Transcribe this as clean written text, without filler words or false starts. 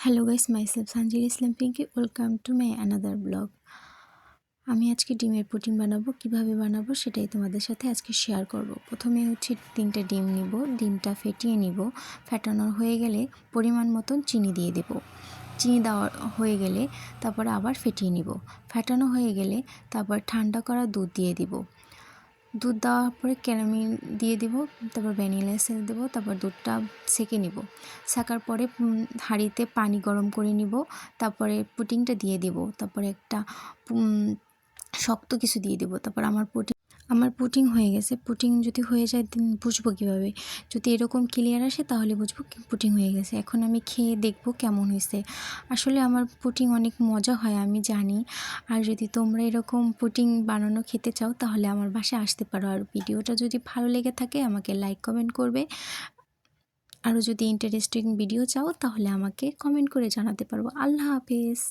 Hello guys, myself Sanjil Islam Pinky. Welcome to my another blog. আমি আজকে ডিমের পুডিং বানাবো। কিভাবে বানাবো সেটাই তোমাদের সাথে আজকে শেয়ার করব। প্রথমে হচ্ছে 3টা ডিম নিব, ডিমটা ফেটিয়ে নিব। ফেটানো হয়ে গেলে পরিমাণ মতন চিনি দিয়ে দেব। চিনি দেওয়া হয়ে গেলে তারপরে আবার ফেটিয়ে নিব। ফেটানো হয়ে গেলে তারপর ঠান্ডা করা দুধ দিয়ে দিব। দুধ দেওয়ার পরে ক্যারামেল দিয়ে দিব, তারপর ভ্যানিলা এসেন্স দেবো, তারপর দুধটা সেঁকে নিব। সেঁকার পরে হাঁড়িতে পানি গরম করে নিব, তারপরে পুডিংটা দিয়ে দেব, তারপরে একটা শক্ত কিছু দিয়ে দেব। তারপর আমার পুডিং হয়ে গেছে। পুডিং যদি হয়ে যায় বুঝবো কীভাবে? যদি এরকম ক্লিয়ার আসে তাহলে বুঝবো পুডিং হয়ে গেছে। এখন আমি খেয়ে দেখবো কেমন হয়েছে। আসলে আমার পুডিং অনেক মজা হয়, আমি জানি। আর যদি তোমরা এরকম পুডিং বানানো খেতে চাও তাহলে আমার বাসায় আসতে পারো। আর ভিডিওটা যদি ভালো লেগে থাকে আমাকে লাইক কমেন্ট করবে। আরও যদি ইন্টারেস্টিং ভিডিও চাও তাহলে আমাকে কমেন্ট করে জানাতে পারবো। আল্লাহ হাফেজ।